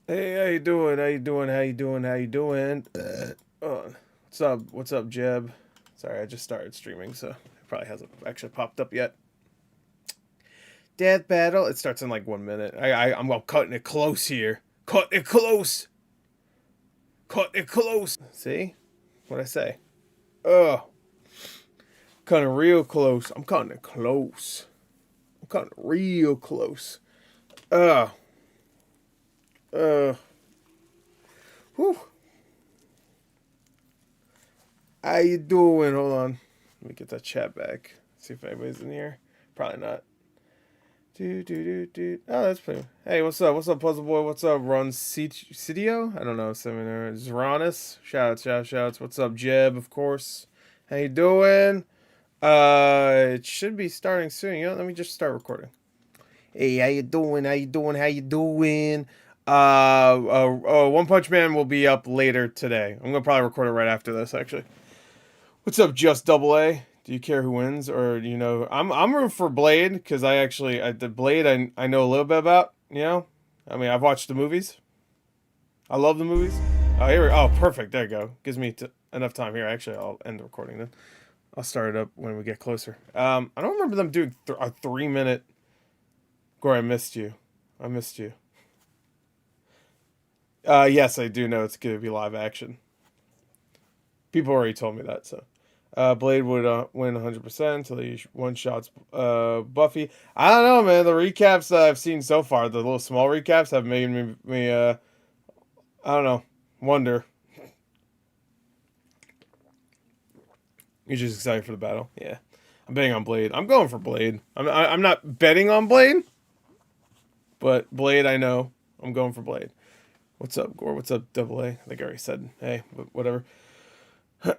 Hey, how you doing? How you doing? How you doing? How you doing? What's up? What's up, Jeb? Sorry, I just started streaming, so it probably hasn't actually popped up yet. Death battle. It starts in like 1 minute. I'm cutting it close here. Cut it close. Cut it close. See what I say? Oh, cutting real close. I'm cutting it close. I'm cutting it real close. Uh. Uh. Whew. How you doing? Hold on. Let me get that chat back. See if anybody's in here. Probably not. Oh, that's pretty. Hey, what's up? What's up, Puzzle Boy? What's up, Ron Cidio? I don't know. Seminar. Zeranis. Shouts. What's up, Jeb? Of course. How you doing? It should be starting soon. You know, let me just start recording. Hey, how you doing? How you doing? How you doing? One Punch Man will be up later today. I'm gonna probably record it right after this, actually. What's up, Just Double A? Do you care who wins, or you know? I'm rooting for Blade because the Blade I know a little bit about. You know, I mean I've watched the movies. I love the movies. Oh, perfect. There you go. Gives me enough time here. Actually, I'll end the recording then. I'll start it up when we get closer. I don't remember them doing a 3 minute. Gore, I missed you. I missed you. Yes, I do know it's gonna be live action. People already told me that, so. Blade would win 100% until he one-shots Buffy. I don't know, man. The recaps I've seen so far, the little small recaps, have made me I don't know, wonder. You're just excited for the battle? Yeah. I'm betting on Blade. I'm going for Blade. I'm not betting on Blade, but Blade, I know. I'm going for Blade. What's up, Gore? What's up, Double A? I think I already said, hey, but whatever.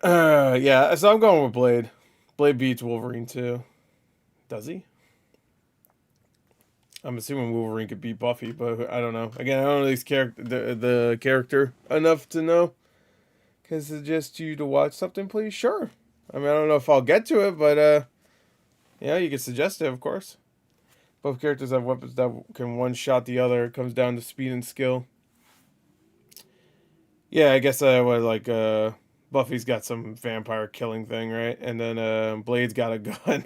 Yeah, so I'm going with Blade. Blade beats Wolverine too. Does he? I'm assuming Wolverine could beat Buffy, but I don't know. Again, I don't know the character enough to know. Can I suggest you to watch something, please? Sure. I mean, I don't know if I'll get to it, but yeah, you can suggest it, of course. Both characters have weapons that can one-shot the other. It comes down to speed and skill. Yeah, I guess I would like Buffy's got some vampire killing thing, right? And then Blade's got a gun.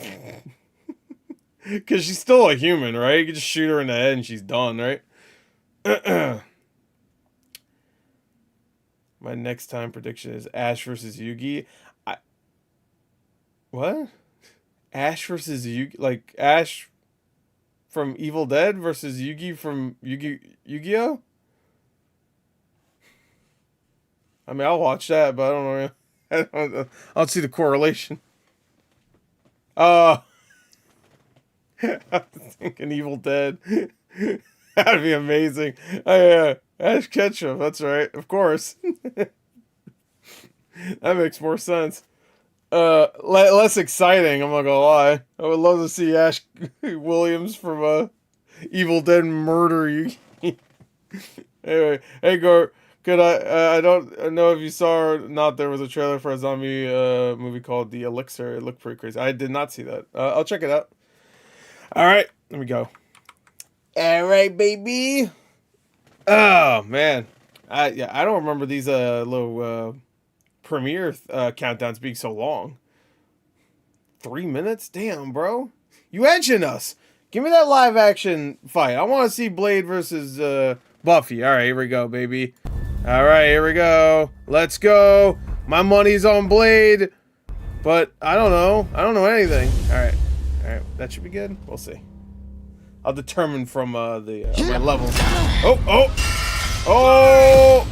Because she's still a human, right? You can just shoot her in the head and she's done, right? My next time prediction is Ash versus Yugi. What? Ash versus Yugi? Like Ash from Evil Dead versus Yugi from Yu-Gi-Oh? I mean, I'll watch that, but I don't know. I don't see the correlation. I was thinking Evil Dead. That'd be amazing. Ash Ketchum. That's right. Of course. That makes more sense. Less exciting. I'm not gonna lie. I would love to see Ash Williams from Evil Dead murder you. Anyway, hey Gore. Could I don't know if you saw or not. There was a trailer for a zombie movie called The Elixir. It looked pretty crazy. I did not see that. I'll check it out. All right, let me go. All right, baby. Oh man, I don't remember these little premiere countdowns being so long. 3 minutes, damn, bro. You edging us. Give me that live action fight. I want to see Blade versus Buffy. All right, here we go, baby. All right, here we go. Let's go. My money's on Blade, but I don't know. I don't know anything. All right. That should be good. We'll see. I'll determine from my levels. Oh!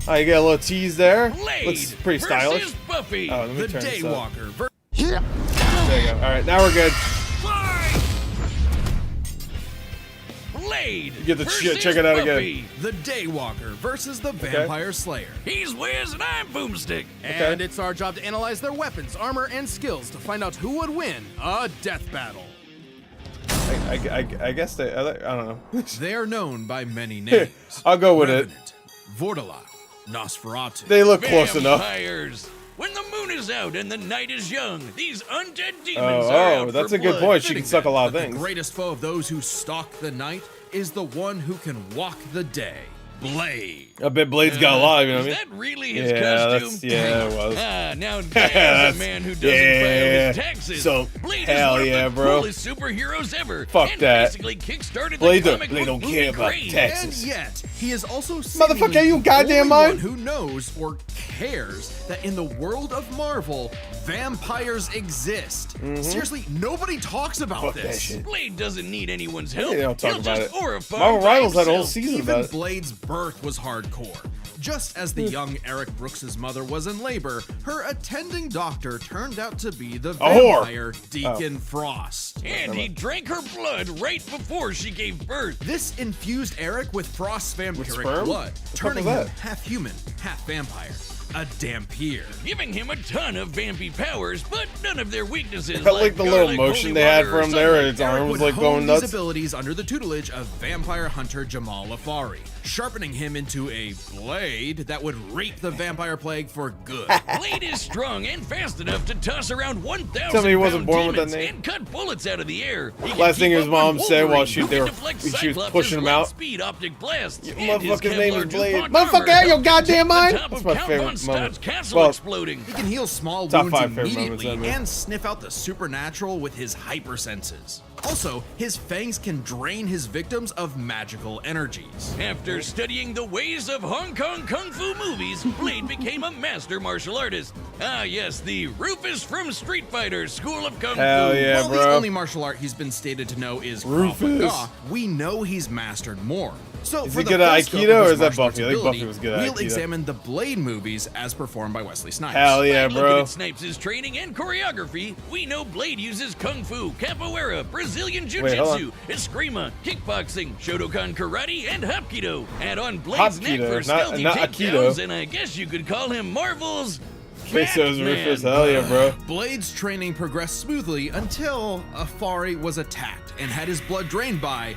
You get a little tease there. Looks pretty stylish. Buffy, let me turn this up. Daywalker. There you go. All right, now we're good. Blade. You get to check it out Buffy, again. The Daywalker versus the Vampire Slayer. He's Wiz and I'm Boomstick. And it's our job to analyze their weapons, armor, and skills to find out who would win a death battle. I guess I don't know. They're known by many names. I'll go with Revenant, Vortalot, Nosferatu. They look close enough. Vampires. When the moon is out and the night is young, these undead demons are out that's for a good blood. point. She can suck a lot of But things. the greatest foe of those who stalk the night is the one who can walk the day. Blade. I bet Blade's got a lot, you know what I Is mean? that really his Yeah, costume? yeah, it was. Now there's a man who doesn't file his taxes. So, Blade hell is one yeah, of the bro. coolest superheroes ever. Fuck and that. basically kickstarted Blade the don't- comic Blade book don't movie care about craze. taxes. And yet, he is also Motherfucker, seemingly you goddamn the only mind? one who knows or cares that in the world of Marvel, vampires exist. Seriously, nobody talks about Fuck that this. shit. Blade doesn't need anyone's Yeah, help. they don't talk He'll about just it. horrify Marvel by Rivals had a whole himself. season Even about it. Blade's birth was hardcore. Just as the young Eric Brooks' mother was in labor, her attending doctor turned out to be the whore. vampire Deacon Frost. And he drank her blood right before she gave birth. This infused Eric with Frost's vampiric sperm? blood, The fuck turning was him that? half human, half vampire. A Dampier. Giving him a ton of vampy powers, but none of their weaknesses. I like the little garlic, motion holy they had water, or for him there. sunlight. His Eric arms would like hone going these nuts. abilities under the tutelage of vampire hunter Jamal Afari, sharpening him into a blade that would reap the vampire plague for good. Blade is strong and fast enough to toss around 1,000 Tell me he wasn't born with that demons name? and cut bullets out of the air. He can Last thing keep his up mom with said while Wolverine, she who they can were deflect she was Cyclops' pushing him out. speed optic blasts. You and his motherfucker's name is Kevlar Blade. DuPont Motherfucker, armor out your helps goddamn protect the mind. top That's of my Count favorite Von Stadt's moment. castle Well, exploding. He can heal small Top wounds 5 favorite moments immediately ever. and sniff out the supernatural with his hypersenses. Also, his fangs can drain his victims of magical energies. After studying the ways of Hong Kong kung fu movies, Blade became a master martial artist. Ah, yes, the Rufus from Street Fighter School of Kung Hell Fu. yeah, While the bro. only martial art he's been stated to know is Krav Rufus. Maga, we know he's mastered more. So Is for he the good at full scope Aikido of or his is that martial arts Buffy? I think ability, Buffy was good at we'll Aikido. examine the Blade movies as performed by Wesley Snipes. Hell yeah, By bro. looking at Snipes' training and choreography, we know Blade uses Kung Fu, Capoeira, Brazilian Wait, hold Jiu-Jitsu, Eskrima, Kickboxing, Shotokan Karate, and Hapkido. Add on Blade's neck Hapkido, for stealthy not takedowns, Aikido. and I guess you could call him Marvel's Pesos Batman. Rufus. Hell yeah, bro. Blade's training progressed smoothly until Afari was attacked and had his blood drained by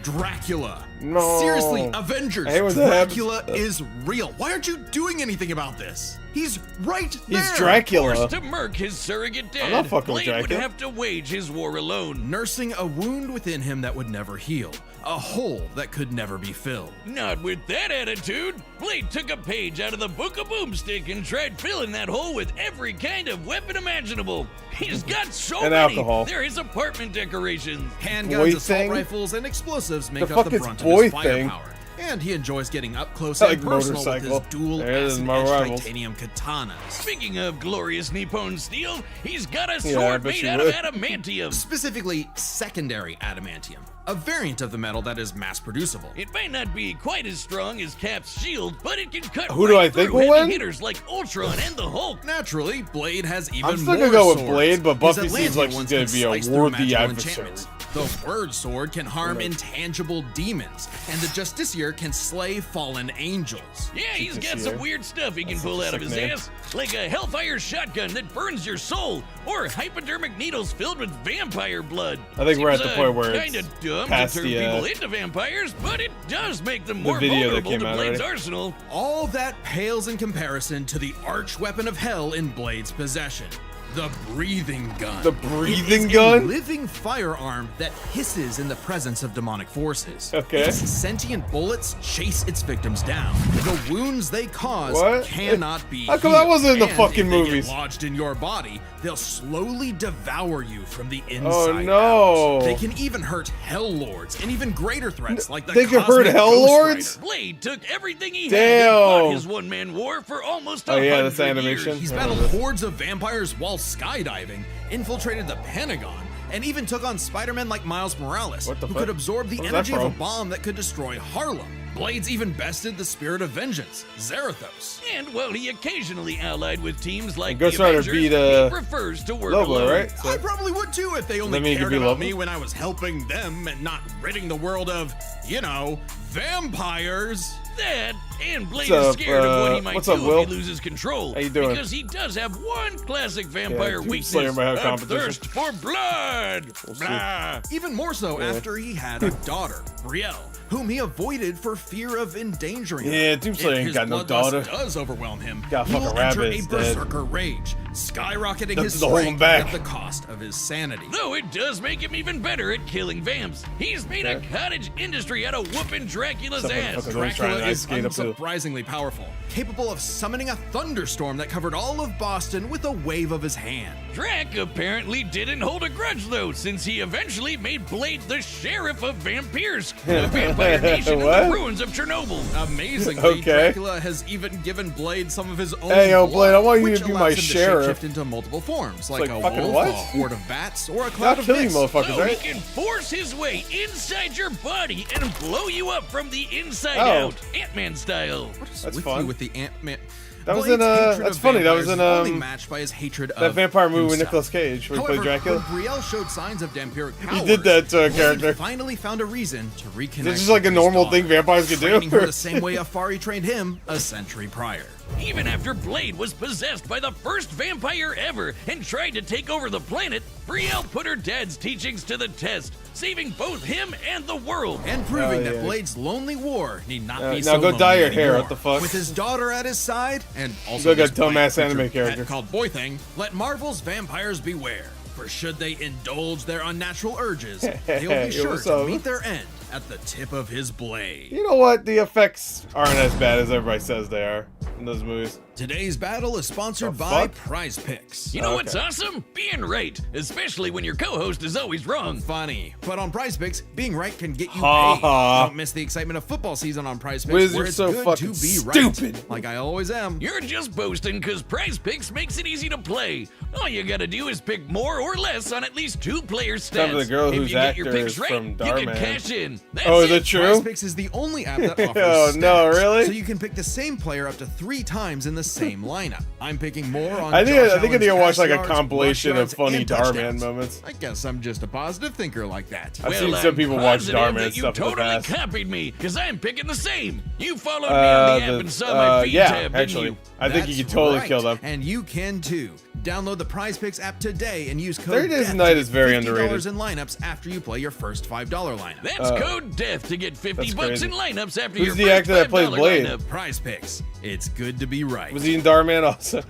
Dracula. No. Seriously, Avengers, I hate when that happens. Dracula is real. Why aren't you doing anything about this? He's right there. He's Dracula. Forced to murk his surrogate dad, I'm not fucking with Blade would Dracula. have to wage his war alone. Nursing a wound within him that would never heal. A hole that could never be filled. Not with that attitude. Blade took a page out of the Book of Boomstick and tried filling that hole with every kind of weapon imaginable. He's got so And many. alcohol. They're his apartment decorations. Handguns, Boy assault thing? rifles, and explosives make The up fuck the is brunt boy of his thing? firepower. And he enjoys getting up close I and like personal with his motorcycle. dual There it is, acid my edged rivals. titanium katanas. Speaking of glorious Nippon steel, he's got a I sword bet made you out would. of adamantium. Specifically, secondary adamantium, a variant of the metal that is mass producible. It might not be quite as strong as Cap's shield, but it can cut Who do right I think through will heavy win? hitters like Ultron and the Hulk. Naturally, Blade has even I'm still more gonna go with swords. Blade, but His Buffy seems Atlantean like she's ones gonna can be a slice through worthy magical adversary. enchantments. The Word Sword can harm intangible demons, and the Justiciar can slay fallen angels. Yeah, he's got Justiciar. some weird stuff he can That's pull such a out of sick his name. ass, like a Hellfire shotgun that burns your soul, or hypodermic needles filled with vampire blood. I think we're at Seems, the point where kinda it's dumb past to turn the, people into vampires, but it does make them the more video that vulnerable came to out Blade's already. arsenal. All that pales in comparison to the arch weapon of hell in Blade's possession. The breathing gun. The breathing It is gun? A living firearm that hisses in the presence of demonic forces. Okay. Its sentient bullets chase its victims down. The wounds they cause What? cannot be How come that healed. wasn't in the And fucking if they movies? Get lodged in your body, they'll slowly devour you from the inside Oh, no. out. They can even hurt hell lords and even greater threats like the They can hurt cosmic Hell Ghost Lords? Rider. Blade took everything he Damn. had and fought his one-man war for almost Oh, yeah, 100 that's animation. years. He's Yeah. battled hordes of vampires while skydiving, infiltrated the Pentagon, and even took on Spider-Man like Miles Morales, What the who fuck? could absorb the Where's that energy of a from? bomb that could destroy Harlem. Blade's even bested the spirit of vengeance, Zarathos. And while he occasionally allied with teams like And Ghost the Rider Avengers, beat, he prefers to work Lobo, alone. right? So- I probably would too if they only That mean you could cared be about Lobo? me when I was helping them and not ridding the world of, you know, vampires. That, and Blade What's is up, scared of what he might what's do up, Will? if he loses control. How you doing? Because he does have one classic vampire Doom weakness, Slayer might have a competition. thirst for blood. Blah. Even more so after he had a daughter, Brielle, whom he avoided for fear of endangering her. Yeah, Doomslayer If ain't his got no bloodlust daughter. does overwhelm him, Got a he will fucking enter rabbit a instead. berserker rage, skyrocketing That's his to hold him strength back. at the cost of his sanity. Though it does make him even better at killing vamps. He's made a Okay. cottage industry out of whooping Dracula's Something ass. fucking always trying Dracula to is skate up to. unsurprisingly powerful, capable of summoning a thunderstorm that covered all of Boston with a wave of his hand. Drac apparently didn't hold a grudge though, since he eventually made Blade the sheriff of vampires, the vampire nation in What? the ruins of Chernobyl. Amazingly, Okay. Dracula has even given Blade some of his own Hey, yo, blood, Blade, I want you which to be allows my him to sheriff. shapeshift into multiple forms, like like a fucking wolf, what? a horde of bats, or a I'll cloud of kill you, mist. motherfuckers, So right? he can force his way inside your body and blow you up from the inside Oh. out, Ant-Man style. What is That's with fun. you with the Ant-Man? That was Blade's in, hatred that's of funny, that was vampires in, is only matched by his hatred That of vampire movie with himself. Nicolas Cage, where he However, played Dracula. when Brielle showed signs of vampiric powers, He did that to a Blade character. finally found a reason to reconnect. This is like a with his normal daughter, thing vampires could do. training her the same way Afari trained him a century prior. Even after Blade was possessed by the first vampire ever and tried to take over the planet, Brielle put her dad's teachings to the test, saving both him and the world. And proving Oh, that yeah. Blade's lonely war need not be now so go lonely dye your hair, anymore. what the fuck? With his daughter at his side, and also Look this at dumbass plant anime creature character. pet called Boy Thing, let Marvel's vampires beware. For should they indulge their unnatural urges, they'll be Yo, sure what's to up? meet their end at the tip of his blade. You know what? The effects aren't as bad as everybody says they are in those movies. Today's battle is sponsored The by fuck? Prize Picks. You know Okay. what's awesome? Being right, especially when your co-host is always wrong. Funny, but on Prize Picks, being right can get you Ha paid. ha. Don't miss the excitement of football season on Prize Picks, Wizards where it's so good fucking to be stupid. right, like I always am. You're just boasting because Prize Picks makes it easy to play. All you gotta do is pick more or less on at least 2 player stats. Time for the girl if whose you get your actor picks is right, from you can Darman. cash in. That's Oh, is it. it true? Prize Picks is the only app that offers Oh, no, stats, really? So you can pick the same player up to 3 times in the same lineup. I'm picking more on I think Josh I need to Allen's watch like a pass yards, compilation rush of yards, funny and Darman touchdowns. moments. I guess I'm just a positive thinker like that. I've Well, seen I'm some people watch positive Darman that you stuff in the totally past. copied me, because I'm picking the same. You followed me on the app and saw my feed yeah, tab, actually, didn't I think you That's could totally right. kill them. And you can too. Download the Prize Picks app today and use code 30 Days DEATH a Night to is get very $50 underrated. in lineups after you play your first $5 lineup. you? That's code DEATH to get 50 That's bucks crazy. in lineups after Who's your the first actor that plays $5 Blade? lineup. Prize Picks. It's good to be right. Was he in Darman also?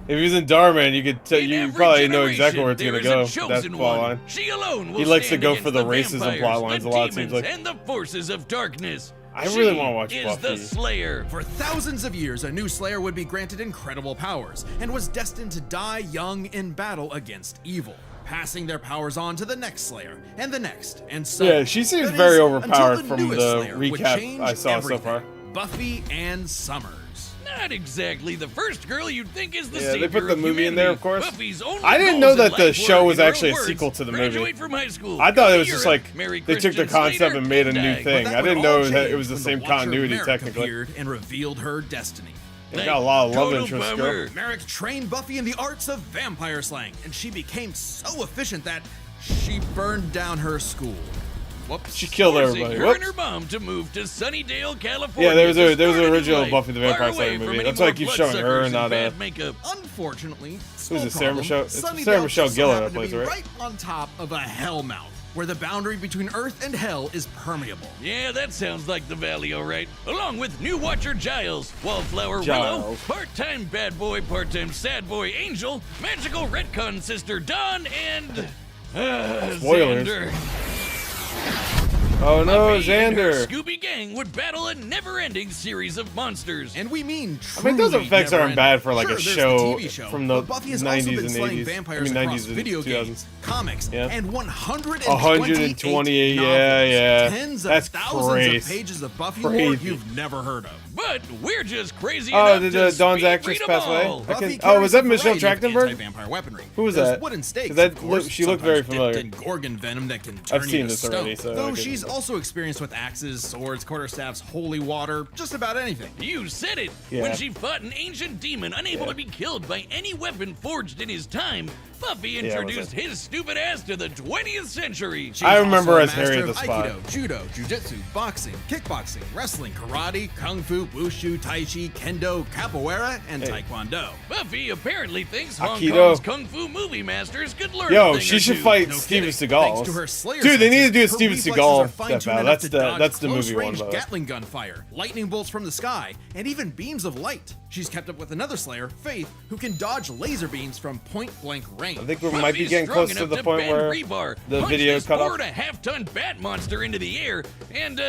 If he was in Darman, you could In you every probably know exactly where it's generation, gonna there go. is a That chosen plot one. line. She alone will He likes to stand go against for the racism vampires, plot lines the a lot, it seems demons, like. and the forces of darkness. I really She wanna watch is Buffy. the Slayer. For thousands of years, a new Slayer would be granted incredible powers and was destined to die young in battle against evil, passing their powers on to the next Slayer and the next, and so Yeah, she seems That very is, overpowered until from newest the Slayer would recap change I saw so everything. far. Buffy and Summers. Not exactly the first girl you'd think is the Yeah, they savior put the of movie in there, humanity. of course. Buffy's only I didn't goals know in that the life show were, was in her actually a words, sequel to the movie. graduate from high school, I thought it go was to just Europe, like marry they took the Christian concept Slater, and made a new die. thing. But I that didn't would know all that it change was the when same Watcher continuity Merrick technically. appeared and revealed her destiny. They got a lot of love Total interest, bummer. girl. Merrick trained Buffy in the arts of vampire slang, and she became so efficient that she burned down her school. Whoops. She killed Forcing everybody. her Whoops. and her mom to move to Sunnydale, California. Yeah, there was to a there was start an new original life, Buffy the far Vampire away Slayer from movie. any That's why I more keep showing her, bloodsuckers and not bad makeup. Unfortunately, Who's it, Sarah problem, Michelle- it's Sunnydale Sarah Michelle just so Gellar happened that plays to be her, right? right on top of a hellmouth, where the boundary between Earth and Hell is permeable. Yeah, that sounds like the Valley, all right. Along with new Watcher Giles, Wallflower Willow, Giles. part-time bad boy, part-time sad boy Angel, magical retcon sister Dawn, and Spoilers. Xander. Oh no, Buffy and her Xander. Scooby Gang would battle a never-ending series of monsters. And we mean I mean, those truly effects aren't never-ending. bad for like Sure, a there's show the TV show from the but Buffy has also 90s been and slaying 80s. vampires I mean, across 90s and video 2000s. games, comics, Yeah. and 128 128, yeah, novels. yeah. Tens That's of thousands crazy. of pages of Buffy lore Crazy. you've never heard of. But we're just crazy Oh, enough did to Dawn's speed actress read 'em pass away? all. I Buffy can- oh, was that carries a Michelle variety of Trachtenberg? anti-vampire weaponry. Who was There's that? wooden stakes, That of course, she looked very sometimes dipped familiar. in Gorgon venom that can turn I've you seen to this stone. already, so I Though can- she's also experienced with axes, swords, quarterstaffs, holy water, just about anything. You said it! Yeah. When she fought an ancient demon unable to be killed by any weapon forged in his time, Buffy it was introduced his stupid ass to the 20th century. She's I remember also a as Harry master the of Spy. Aikido, judo, jujitsu, boxing, kickboxing, wrestling, karate, kung fu, wushu, tai chi, kendo, capoeira, and taekwondo. Buffy apparently thinks Hong Aikido. Kong's kung fu movie masters could learn a Yo, thing she or should two. fight No Steven kidding. Seagal. Thanks to her Slayer Dude, they need to do a senses, Steven her reflexes are Seagal fine-tuned step out. enough to That's the dodge movie one, close-range by the way. Gatling gun fire, lightning bolts from the sky, and even beams of light. She's kept up with another Slayer, Faith, who can dodge laser beams from point-blank range. I think we might be Buffy's getting strong close to enough the point bend where rebar, the punch video this cut off. 4.5-ton bat monster into the air, and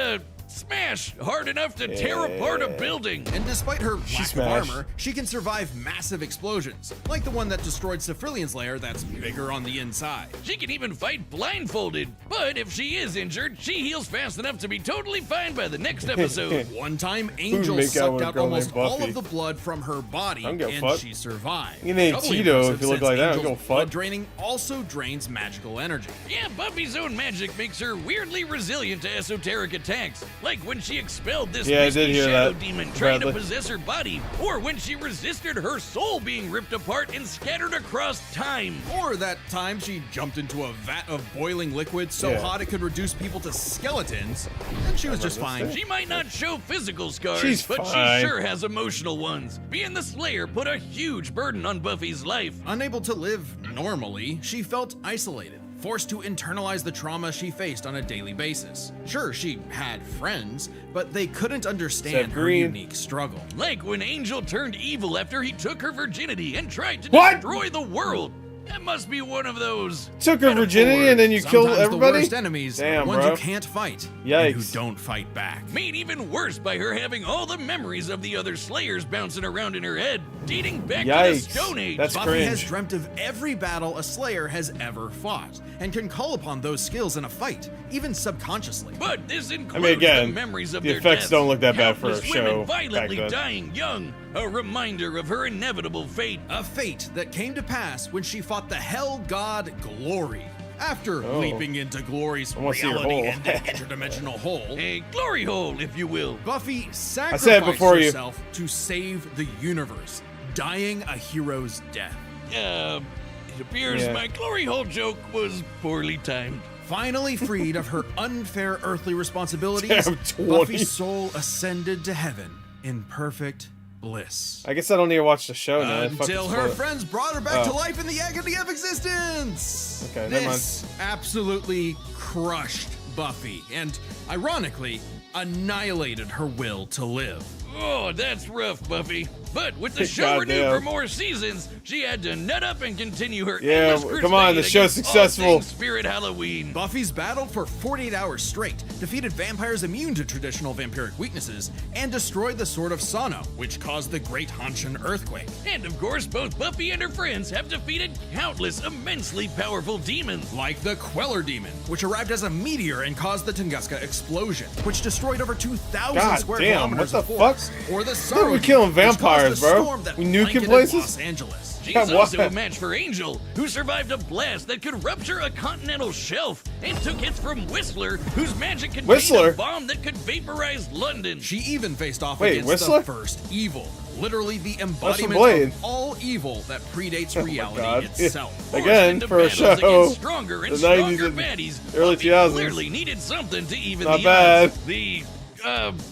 smash hard enough to tear apart a building. And despite her lack of smashed. armor, she can survive massive explosions, like the one that destroyed Cephrilion's lair that's bigger on the inside. She can even fight blindfolded, but if she is injured, she heals fast enough to be totally fine by the next episode. One time, Angel make out sucked with a out girl almost named all Buffy? of the blood from her body, I don't give a and fuck. she survived. You can name Doubly Tito impressive if you look since like that, I don't Angel's give a fuck. blood draining also drains magical energy. Yeah, Buffy's own magic makes her weirdly resilient to esoteric attacks, like when she expelled this Yeah, I risky did hear shadow that, demon trying to Bradley. possess her body, or when she resisted her soul being ripped apart and scattered across time. Or that time she jumped into a vat of boiling liquid so Yeah. hot it could reduce people to skeletons, and she was just fine. She might not show physical scars, She's but fine. she sure has emotional ones. Being the Slayer put a huge burden on Buffy's life. Unable to live normally, she felt isolated, forced to internalize the trauma she faced on a daily basis. Sure, she had friends, but they couldn't understand Except her Green. unique struggle. Like when Angel turned evil after he took her virginity and tried to What? destroy the world. That must be one of those. Took her virginity and then you killed Sometimes everybody? the worst enemies are Damn, the ones bro. you can't fight and who Yikes. don't fight back. Made even worse by her having all the memories of the other Slayers bouncing around in her head, dating back to the Yikes. Stone Age. That's Buffy has cringe. dreamt of every battle a Slayer has ever fought, and can call upon those skills in a fight, even subconsciously. But this includes again, the memories of the their effects deaths. don't look that bad for a Countless women show violently back then. dying young, a reminder of her inevitable fate. A fate that came to pass when she fought the hell god Glory. After Oh. leaping into Glory's wanna see her hole. reality-ending interdimensional hole, A glory hole, if you will. Buffy sacrificed said before you- herself to save the universe, dying a hero's death. It appears Yeah. my glory hole joke was poorly timed. Finally freed of her unfair earthly responsibilities, Damn, 20. Buffy's soul ascended to heaven in perfect bliss. I guess I don't need to watch the show now. Fucking Until her spoil it. friends brought her back to Oh. life in the agony of existence. Okay, never mind. This absolutely crushed Buffy and, ironically, annihilated her will to live. Oh, that's rough, Buffy. But with the show renewed Goddamn. for more seasons, she had to nut up and continue her Yeah, endless come on, the crusade show's against all successful. things Spirit Halloween. Buffy's battled for 48 hours straight, defeated vampires immune to traditional vampiric weaknesses, and destroyed the Sword of Sano, which caused the Great Hanshin earthquake. And of course, both Buffy and her friends have defeated countless immensely powerful demons. Like the Queller Demon, which arrived as a meteor and caused the Tunguska explosion, which destroyed over 2,000 God square damn, kilometers what of the forest. fuck? Or the Dude, Sorrow we're Demon, killing which caused vampires, a bro. storm that We nuking blanketed places? Los Angeles. She's God, also what? a match for Angel, who survived a blast that could rupture a continental shelf, and took hits from Whistler, whose magic contained Whistler? a bomb that could vaporize London. She even faced off Wait, against Whistler? the first evil, literally the from embodiment Blade. of all evil that predates God. reality itself. Forced Again, into for a battles show, against stronger and the 90s stronger and baddies, early Buffy 2000s. clearly needed something to even Not the bad. odds. The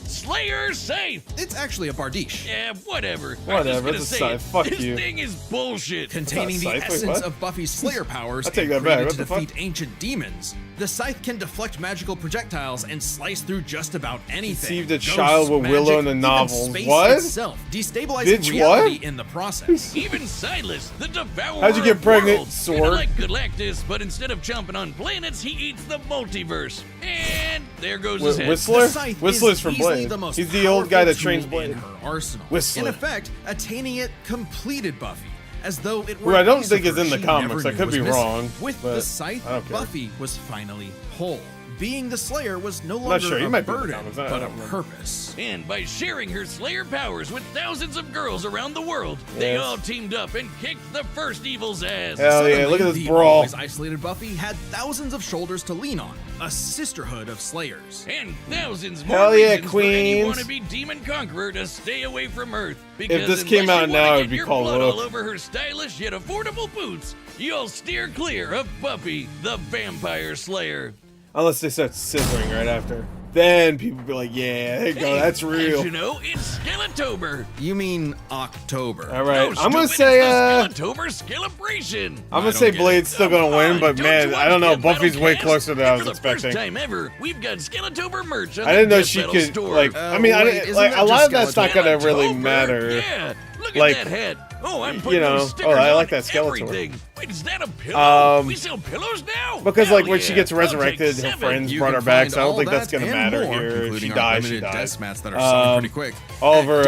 Slayer safe. It's actually a Bardiche, Yeah, whatever. Whatever, I'm it's just a gonna say scythe. Fuck this you. thing is bullshit. containing the Scythe? Wait, essence what? of Buffy's Slayer powers I'll take and that back. created What to the fuck? defeat ancient demons. The scythe can deflect magical projectiles and slice through just about anything. Conceived a Ghosts, child with Willow magic, in the even novels. space What? itself, destabilizing Bitch, reality what? in the process. Even Silas, the devourer How'd you get of pregnant, worlds, sword? kinda like Galactus, but instead of chomping on planets, he eats the multiverse. And there goes his head. Whistler? The scythe Whistler's is from easily Blade. the most He's the old guy that powerful trains tool Blade. in her arsenal. Whistler. In effect, attaining it completed Buffy, as though it Who were I a don't piece think of is her in the she comics. never I knew could was be missing. wrong, With but the scythe, I don't care. Buffy was finally whole. Being the Slayer was no not longer sure. You a might be in the burden, comics. I but a don't remember. purpose. And by sharing her Slayer powers with thousands of girls around the world, they Yes. all teamed up and kicked the first evil's ass. Hell yeah, Suddenly, look at this the brawl. always isolated Buffy had thousands of shoulders to lean on, a sisterhood of slayers. And thousands more Hell yeah, reasons for any queens. wannabe demon conqueror to stay away from Earth. Because If this came unless out you now, wanna it'd get be your called blood Look. all over her stylish yet affordable boots, you'll steer clear of Buffy, the Vampire Slayer. Unless they start scissoring right after. Then people be like, yeah, there you go, that's real. You know, it's Skeletober. You mean October. All right, No, I'm gonna stupid, say, it's the Skeletober celebration. I'm I gonna say don't get Blade's still gonna win, but Don't man, you I don't know. watch Death Buffy's Battle way Cast? closer than I was And for expecting. the first time ever, we've got Skeletober merch. On I didn't the know Death she Battle could store. like. I mean, I wait, didn't, isn't like that a lot of just that's not gonna really Skeletober? matter. Yeah, look Like, at that head. Oh, I'm you putting know, those stickers I on like that Skeletor. everything. Wait, is that a pillow? We sell pillows now? Because Hell like when yeah. she gets I'll take resurrected, her 7. friends You brought can her back, find so I don't all think that's that gonna and matter more, here. If including she our dies, she limited dies. desk mats that are selling pretty quick. All of at her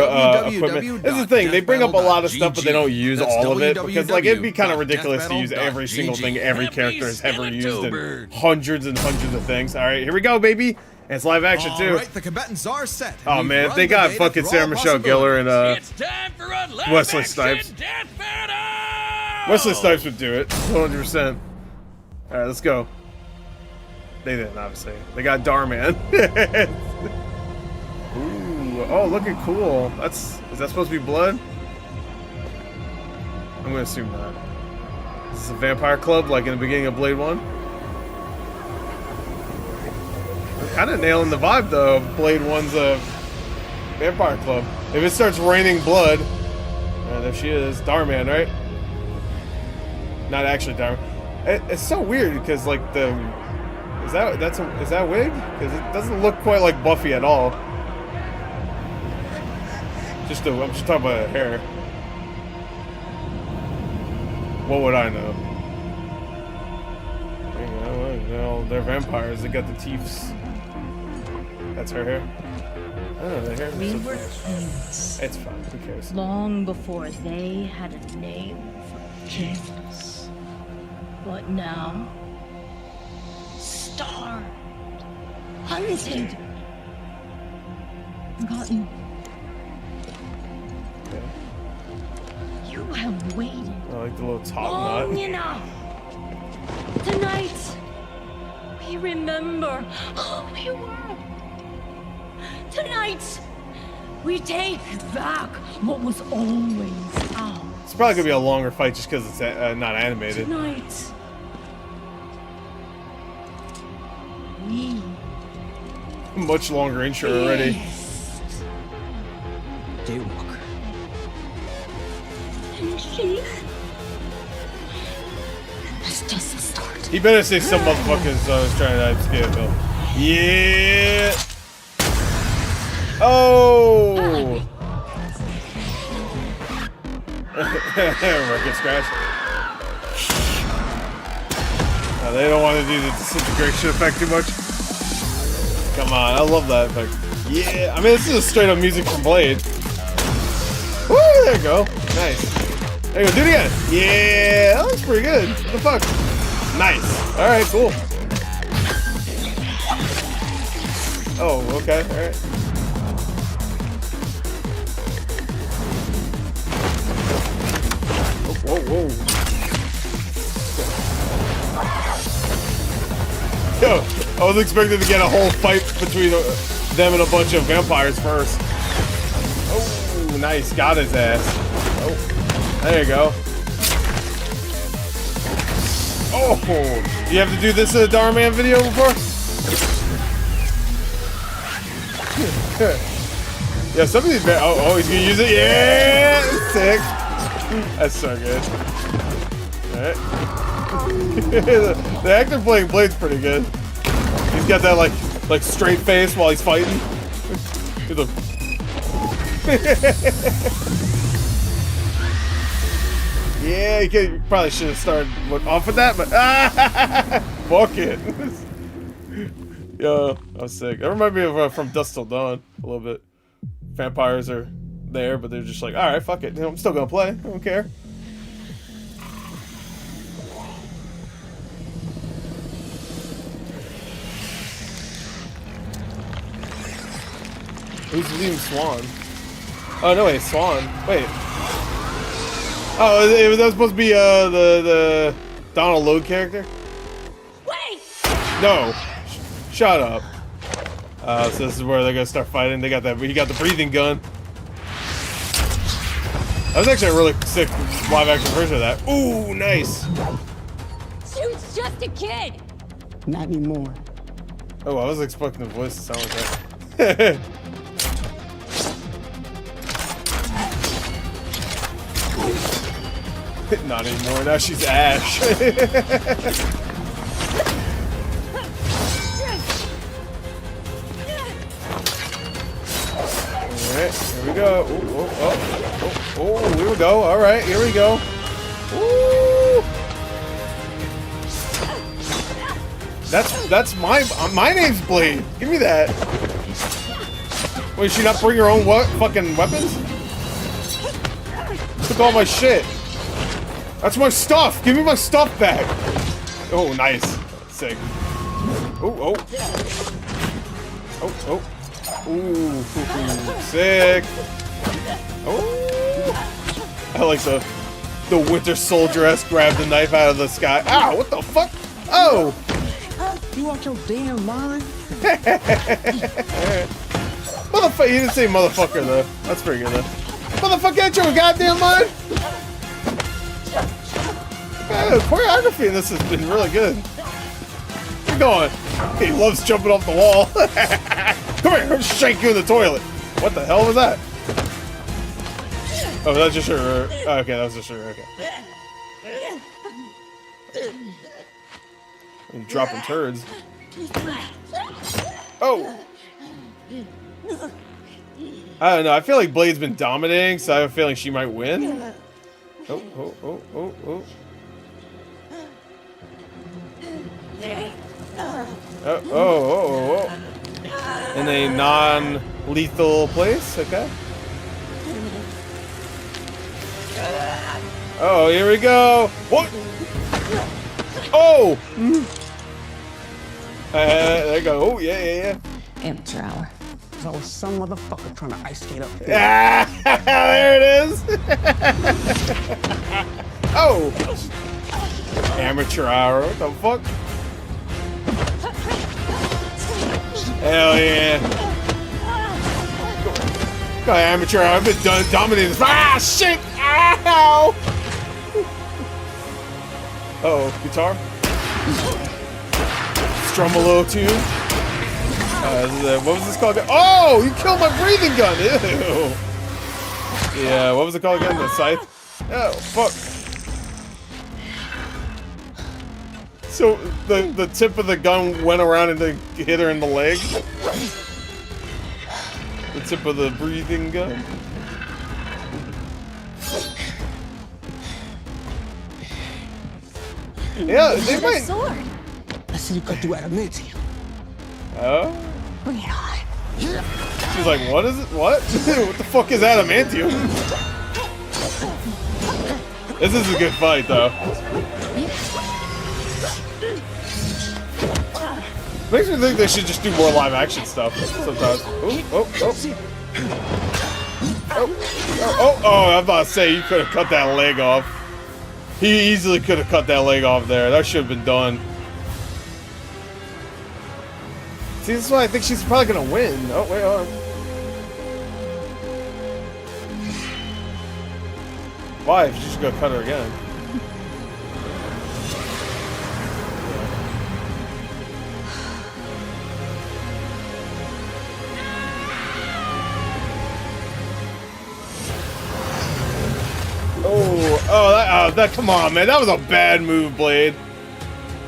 equipment. This is the thing, they bring up a lot of stuff, but they don't use That's all of it because like it'd be kind of www.deathbattle.gg. ridiculous to use every single thing every Happy character has ever used in Skeletober. hundreds and hundreds of things. All right, here we go, baby. And it's live action too. All right, the combatants are set. Oh We've man, run they the got data fucking through Sarah all Michelle Gellar and It's time for a live Wesley action Snipes. Death Battle! Wesley Snipes would do it, 100%. All right, let's go. They didn't, obviously. They got Darman. Ooh, oh, looking cool. Is that supposed to be blood? I'm gonna assume not. Is this a vampire club like in the beginning of Blade 1? I'm kind of nailing the vibe though of Blade 1's vampire club. If it starts raining blood, there she is, Darman, right? Not actually Darman. It's so weird because like is that wig? Because it doesn't look quite like Buffy at all. I'm just talking about her hair. What would I know? You know, they're vampires. They got the teeths. That's her hair. I don't know, the hair. We were kings It's fine. Who cares? long before they had a name for kings. But now, starved, hunted, forgotten. Okay. You have waited I like the little top long knot. enough. Tonight, we remember who we were. Tonight, we take back what was always ours. It's probably gonna be a longer fight just because it's not animated. Tonight, we Much longer intro already. Daywalker. and she. That's just the start. He better say some motherfuckers was trying to escape him. Yeah. Oh. Record scratch. They don't want to do the disintegration effect too much. Come on, I love that effect. Yeah, I mean this is straight up music from Blade. Woo, there you go. Nice. There you go, do it again. Yeah, that looks pretty good. What the fuck? Nice. Alright, cool. Oh, okay, alright. Whoa, whoa. Yo, I was expecting to get a whole fight between them and a bunch of vampires first. Oh, nice. Got his ass. Oh, there you go. Oh, do you have to do this in a Darman video before? Yeah, some of these. Oh, he's gonna use it. Yeah, sick. That's so good. All right. The actor playing Blade's pretty good. He's got that like straight face while he's fighting. He's like, yeah, you probably should have started off with that, but fuck it. Yo, I was sick. That reminded me of From Dusk Till Dawn a little bit. Vampires are there, but they're just like, all right, fuck it. You know, I'm still gonna play. I don't care. Who's leading Swan? Oh no, wait, Swan. Wait. Oh, that was supposed to be the Donald Logue character? Wait! No. Shut up. So this is where they're gonna start fighting. They got that. He got the breathing gun. That was actually a really sick live action version of that. Ooh, nice. Dude's just a kid. Not anymore. Oh, I was expecting the voice to sound like that. Not anymore. Now she's Ash. Alright, here we go. Oh, here we go. Alright, here we go. Ooh. That's my name's Blade. Give me that. Wait, she not bring her own fucking weapons? Took all my shit. That's my stuff. Give me my stuff back. Oh, nice. Sick. Oh. Ooh, sick. Oh. I like the Winter Soldier-esque grab the knife out of the sky. Ow, what the fuck? Oh. You out your damn mind? Motherfucker, he didn't say motherfucker though. That's pretty good though. Motherfucker, ain't your goddamn mind? Yeah, the choreography in this has been really good. Keep going. He loves jumping off the wall. Come here, I'll shake you in the toilet. What the hell was that? Oh, that's just her. Okay, that was just her. Okay. I'm dropping turds. Oh! I don't know. I feel like Blade's been dominating, so I have a feeling she might win. Oh. Oh. In a non-lethal place, okay. Oh, here we go. What? Oh! There you go. Oh, yeah. Amateur hour. So some motherfucker trying to ice skate up here. Ah, there it is. Oh! Amateur hour. What the fuck? Hell yeah. Go amateur hour. I've been dominating this. Ah, shit! Ow! Uh-oh, guitar. Strum a little tune. What was this called? Oh, you killed my breathing gun! Ew. Yeah, what was it called again? The scythe? Oh, fuck. So, the tip of the gun went around and hit her in the leg? The tip of the breathing gun? Yeah, they might. Sword. I see you cut through adamantium. Oh? Bring it on. She's like, what is it? What? What the fuck is adamantium? This is a good fight, though. Makes me think they should just do more live action stuff sometimes. Oh, I'm about to say, you could have cut that leg off. He easily could have cut that leg off there. That should have been done. See, this is why I think she's probably gonna win. Oh, wait, hold on. Why? If she's just gonna cut her again. That come on, man. That was a bad move, Blade.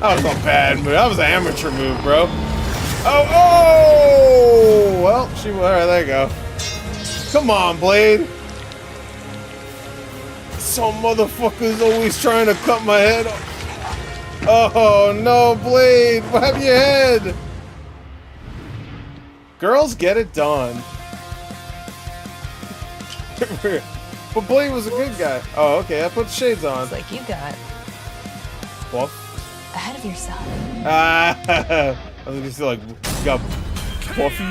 That was a bad move. That was an amateur move, bro. Oh! Well, alright, there you go. Come on, Blade. Some motherfucker's always trying to cut my head off. Oh, no, Blade. What happened to your head? Girls get it done. But Blade was a good guy. Oh, okay. I put the shades on. It's like you got What? ahead of yourself. I was gonna say, like, got Buffy.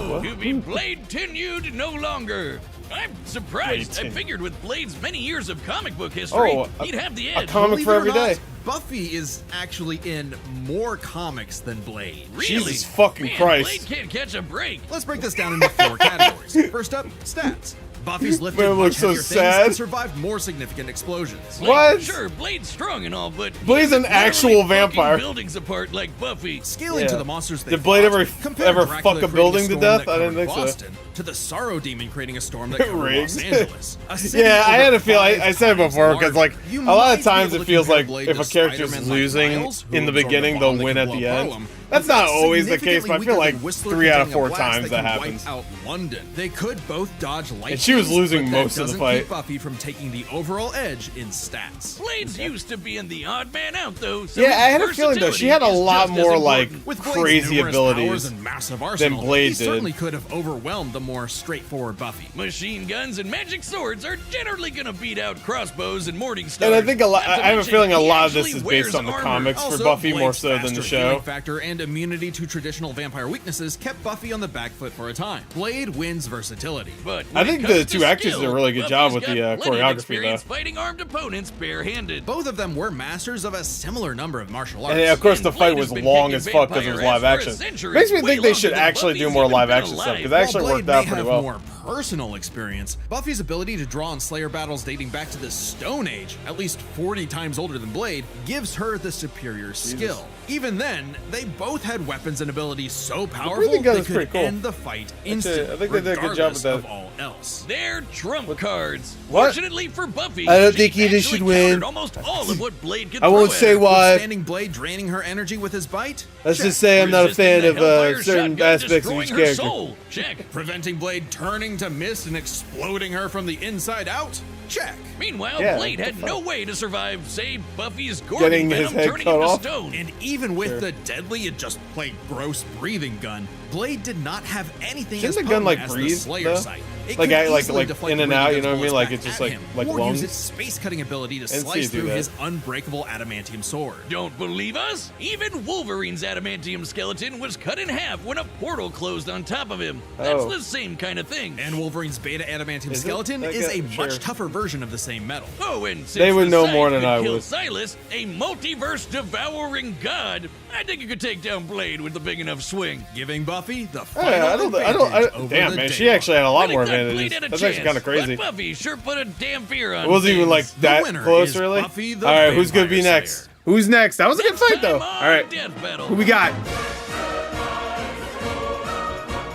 What? To be Blade tenued no longer. I'm surprised. Blade I figured with Blade's many years of comic book history, Oh, he'd have the A edge. comic Believe for it or every not, day. Buffy is actually in more comics than Blade. Really? Jesus fucking Man, Christ. Blade can't catch a break. Let's break this down into 4 categories. First up, stats. Buffy's lifted Man, it much looks so heavier things sad. and survived more significant explosions. Like, What? Sure, Blade's strong and all, but Blade's an he's literally actual fucking vampire. buildings apart like Buffy. Scaling Yeah. to the monsters they Did Blade fought, ever compare Dracula fuck a creating building to storm death? that I didn't covered think so. Boston, to the Sorrow Demon creating a storm that covered Rigged. Los Angeles. A city Yeah, I over had a feel. 5 I said it times before because larger. like You a lot might of be times able it to feels compare like Blade if to a character's Spider-Man like losing Miles, who in the absorbed a beginning, bomb they'll that win could at blow the up end. Harlem, That's but not always the case, significantly but I feel weaker like than Whistler 3 out of containing a 4 blast times that can happens. wipe out London. They could both dodge lightning, And she was losing but that most of the doesn't fight. keep Buffy from taking the overall edge in stats. Blade's used to being the odd man out, though. So Yeah, I his had a feeling though she had a versatility is lot just as more like important. With Blade's crazy numerous powers abilities. and massive arsenal, Blade he did. certainly could have overwhelmed the more straightforward Buffy. Machine guns and magic swords are generally gonna beat out crossbows and morning stars. And I think a lot. Not to I have a mention, feeling a he lot of this actually is wears based on the armor. comics for Also, Buffy more Blade's so than the faster show. healing factor and immunity to traditional vampire weaknesses kept Buffy on the back foot for a time. Blade wins versatility. But I when think it comes the to two actors skill, did a really good job Buffy's with the got plenty of choreography, experience though. fighting armed opponents barehanded. Both of them were masters of a similar number of martial arts. And of course, the And fight Blade was has been long kicking as fuck because it was vampire live ass for a action. century, Makes me way think they longer should than actually do Buffy's more even live been action stuff alive. because that actually While worked Blade out may pretty have well. more personal experience, Buffy's ability to draw on Slayer battles dating back to the Stone Age, at least 40 times older than Blade, gives her the superior skill. Even then, they both had weapons and abilities so powerful breathing gun they is could pretty cool. end the fight instantly, I think they did a good job with regardless that. of all else. They're trump cards. What? Fortunately for Buffy, I don't she think either actually should win. countered almost all of what Blade could I won't throw at say her. why. Standing Blade draining her energy with his bite? Let's Check. just say I'm not a Resisting fan the of Hellfire certain shotgun, aspects of destroying each her character. soul. Check. Preventing Blade turning to mist and exploding her from the inside out? Check. Meanwhile, Yeah, Blade what had the no fuck? way to survive, say, Buffy's Getting Gorgon his venom head turning cut him to off? stone. And even with the deadly and just plain gross breathing gun, Blade did not have anything Shouldn't as the gun, potent like, as breathe, the Slayer though? sight. It Like, could like easily deflect in and breathing out, you guns know what I mean? bullets Like, back it's just at like him, or lungs? use its space-cutting ability to see slice it do through that. his unbreakable adamantium sword. Don't believe us? Even Wolverine's adamantium skeleton was cut in half when a portal closed on top of him. That's Oh. the same kind of thing. And Wolverine's beta adamantium Is it? skeleton That is guy- a much sure. tougher version of the same metal. Oh, and since They would the know Scythe more than could I kill would. Silas, a multiverse devouring god, I think you could take down Blade with a big enough swing. Giving Buffy the final Yeah, advantage over damn, the man, day she actually had a lot Really more thought Blade advantages. had a That's actually chance, kind of crazy. But Buffy sure put a damn fear on It wasn't even like things. that winner close, is really. Buffy the All right, who's gonna be Vampire next? Slayer. Who's next? That was a good Next fight, though. time All right, on Death Battle. who we got?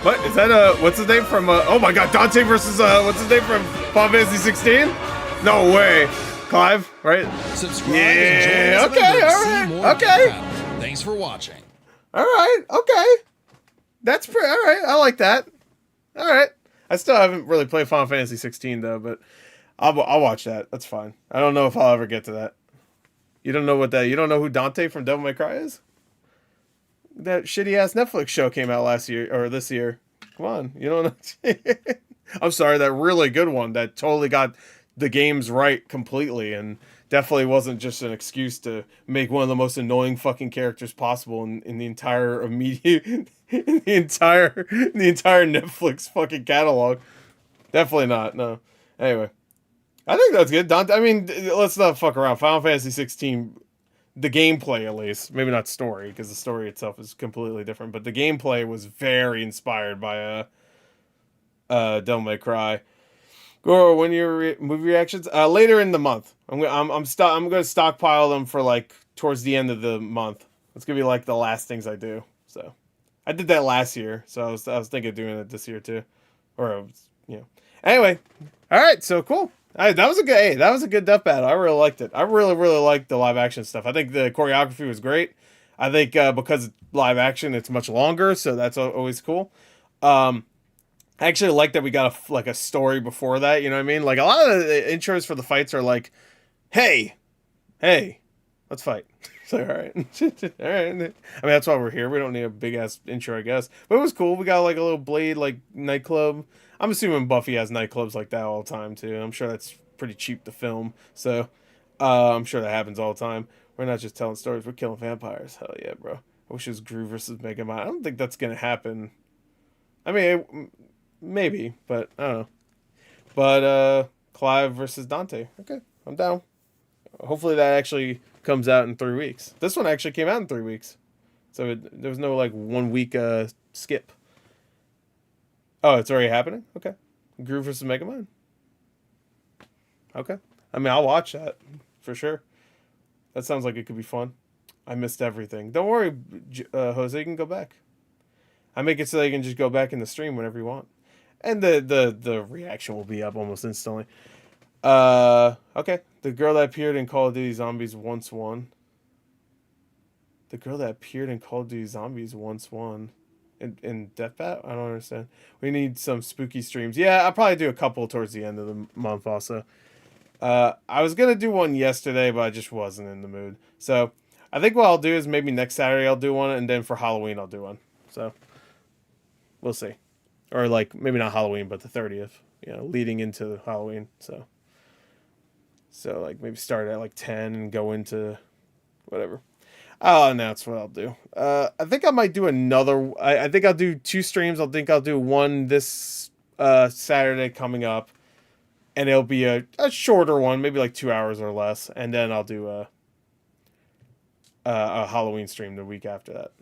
What is that? What's his name from? Oh my God, Dante versus what's his name from Final Fantasy 16? No way, Clive, right? Subscribe Yeah, and join us okay, and all see right, more okay. Death Battle. Thanks for watching. All right, okay, that's pretty. All right, I like that. All right, I still haven't really played Final Fantasy 16 though, but I'll watch that. That's fine. I don't know if I'll ever get to that. You don't know what that? You don't know who Dante from Devil May Cry is? That shitty ass Netflix show came out last year or this year. Come on, you don't know. I'm sorry, that really good one that totally got the games right completely and definitely wasn't just an excuse to make one of the most annoying fucking characters possible in the entire immediate in the entire Netflix fucking catalog. Definitely not. No. Anyway, I think that's good. Dante, I mean, let's not fuck around. Final Fantasy 16. The gameplay, at least, maybe not story, because the story itself is completely different. But the gameplay was very inspired by Devil May Cry. Goro, when your movie reactions later in the month, I'm gonna stockpile them for like towards the end of the month. It's gonna be like the last things I do. So I did that last year, so I was thinking of doing it this year too, or Anyway, all right, so cool. That was a good. Hey, that was a good death battle. I really liked it. I really liked the live action stuff. I think the choreography was great. I think because it's live action, it's much longer, so that's always cool. I actually like that we got a story before that. You know what I mean? Like a lot of the intros for the fights are like, "Hey, let's fight." It's like, all right, all right. I mean, that's why we're here. We don't need a big ass intro, I guess. But it was cool. We got like a little Blade like nightclub. I'm assuming Buffy has nightclubs like that all the time too. I'm sure that's pretty cheap to film, so I'm sure that happens all the time. We're not just telling stories; we're killing vampires. Hell yeah, bro! I wish it was Gru versus Mega Man. I don't think that's gonna happen. I mean, maybe, but I don't know. But Clive versus Dante. Okay, I'm down. hopefully that actually comes out in 3 weeks. This one actually came out in 3 weeks. So there was no like 1 week skip. Oh, it's already happening? Okay. Groove vs. Megamind. Okay. I mean, I'll watch that for sure. That sounds like it could be fun. I missed everything. Don't worry, Jose, you can go back. I make it so you can just go back in the stream whenever you want. And the reaction will be up almost instantly. Okay. The girl that appeared in Call of Duty Zombies once won. The girl that appeared in Call of Duty Zombies once won. In Death Bat? I don't understand. We need some spooky streams. Yeah, I'll probably do a couple towards the end of the month also. I was going to do one yesterday, but I just wasn't in the mood. So, I think what I'll do is maybe next Saturday I'll do one, and then for Halloween I'll do one. So, we'll see. Or, like, maybe not Halloween, but the 30th. You know, leading into Halloween. So, like, maybe start at, like, 10 and go into whatever. I'll announce what I'll do. I think I might do another. I think I'll do 2 streams. I think I'll do one this Saturday coming up. And it'll be a shorter one, maybe like 2 hours or less. And then I'll do a Halloween stream the week after that.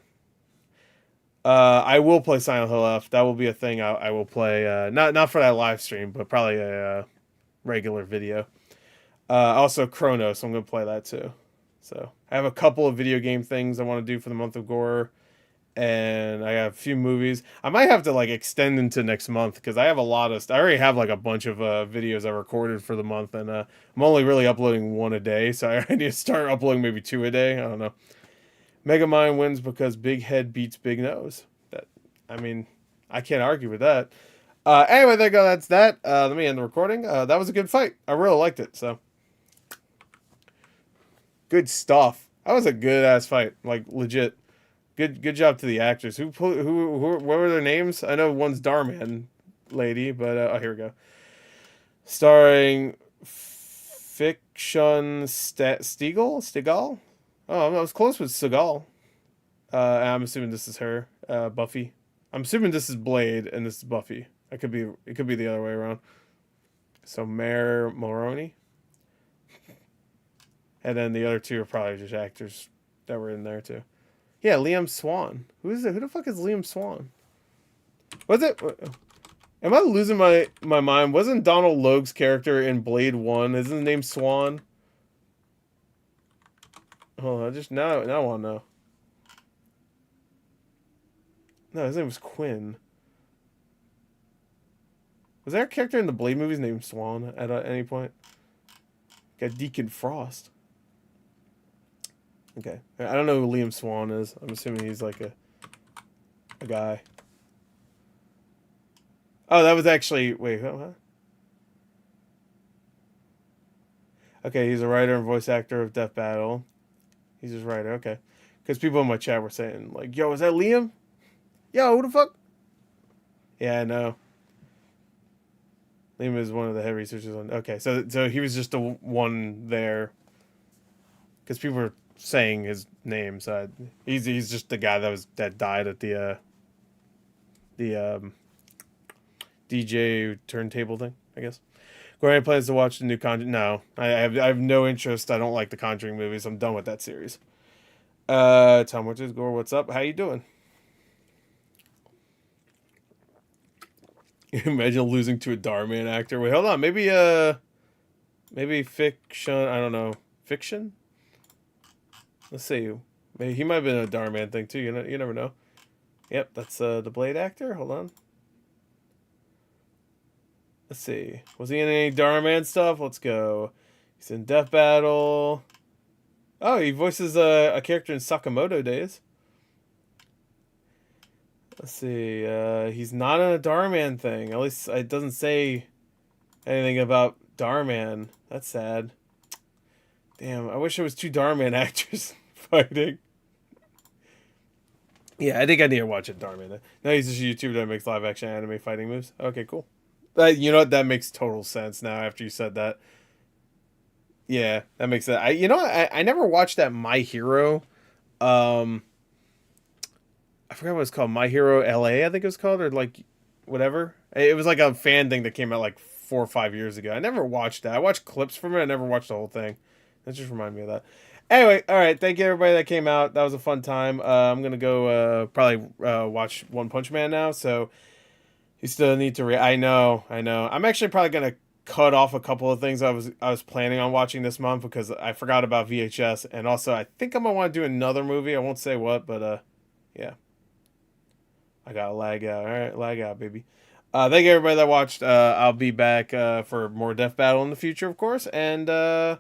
I will play Silent Hill F. That will be a thing I will play. Not for that live stream, but probably a regular video. Also Chronos, I'm going to play that too. So I have a couple of video game things I want to do for the month of Gore. And I have a few movies. I might have to like extend into next month because I have a lot of. I already have like a bunch of videos I recorded for the month, and I'm only really uploading 1 a day. So I need to start uploading maybe 2 a day. I don't know. Megamind wins because big head beats big nose. I mean, I can't argue with that. Anyway, there you go. That's that. Let me end the recording. That was a good fight. I really liked it. So good stuff. That was a good ass fight. Like legit. Good job to the actors. Who what were their names? I know one's Darman lady, but oh, here we go. Starring Fiction Stegall? Oh, I was close with Seagal. I'm assuming this is her, Buffy. I'm assuming this is Blade and this is Buffy. It could be the other way around. So Mare Moroni. And then the other 2 are probably just actors that were in there too. Yeah, Liam Swan. Who is it? Who the fuck is Liam Swan? Was it? Am I losing my mind? Wasn't Donald Logue's character in Blade 1? Isn't his name Swan? Hold on, I just now I want to know. No, his name was Quinn. Was there a character in the Blade movies named Swan at any point? Got Deacon Frost. Okay. I don't know who Liam Swan is. I'm assuming he's like a guy. Oh, that was actually... Wait, huh? Okay, he's a writer and voice actor of Death Battle. He's just writer, okay. Because people in my chat were saying, like, yo, is that Liam? Yo, who the fuck? Yeah, I know. Liam is one of the head researchers on... Okay, so he was just the one there. Because people were saying his name, so he's just the guy that died at the DJ turntable thing, I guess. Gordon plans to watch the new Conjuring. No, I have no interest. I don't like the Conjuring movies. I'm done with that series. Tom Witches, Gore, what's up? How you doing? Imagine losing to a Darman actor. Wait, hold on. Maybe Fiction. I don't know. Fiction? Let's see. Maybe he might have been a Darman thing too. You never know. Yep, that's the Blade actor. Hold on. Let's see. Was he in any Darman stuff? Let's go. He's in Death Battle. Oh, he voices a character in Sakamoto Days. Let's see. He's not in a Darman thing. At least it doesn't say anything about Darman. That's sad. Damn, I wish it was 2 Darman actors fighting. Yeah, I think I need to watch it, Darman. Now he's just a YouTuber that makes live action anime fighting moves. Okay, cool. You know what? That makes total sense now after you said that. Yeah, that makes sense. I never watched that My Hero. I forgot what it's called. My Hero LA, I think it was called, or like whatever. It was like a fan thing that came out like 4 or 5 years ago. I never watched that. I watched clips from it. I never watched the whole thing. That just reminded me of that. Anyway, all right. Thank you everybody that came out. That was a fun time. I'm gonna go probably watch One Punch Man now. So you still need to. I know. I'm actually probably gonna cut off a couple of things I was planning on watching this month because I forgot about VHS, and also I think I'm gonna want to do another movie. I won't say what, but yeah. I gotta lag out. All right, lag out, baby. Thank you everybody that watched. I'll be back for more Death Battle in the future, of course, and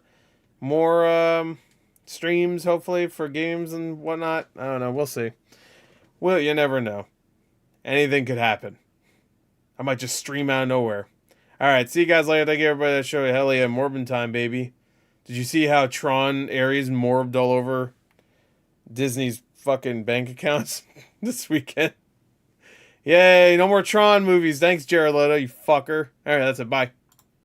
more streams hopefully for games and whatnot. I don't know. We'll see. Well, you never know. Anything could happen. I might just stream out of nowhere. All right, see you guys later. Thank you everybody that showed. Hell yeah, Morbin time, baby. Did you see how Tron Ares morbed all over Disney's fucking bank accounts this weekend? Yay, no more Tron movies. Thanks, Jared Leto, you fucker. All right, that's it. Bye.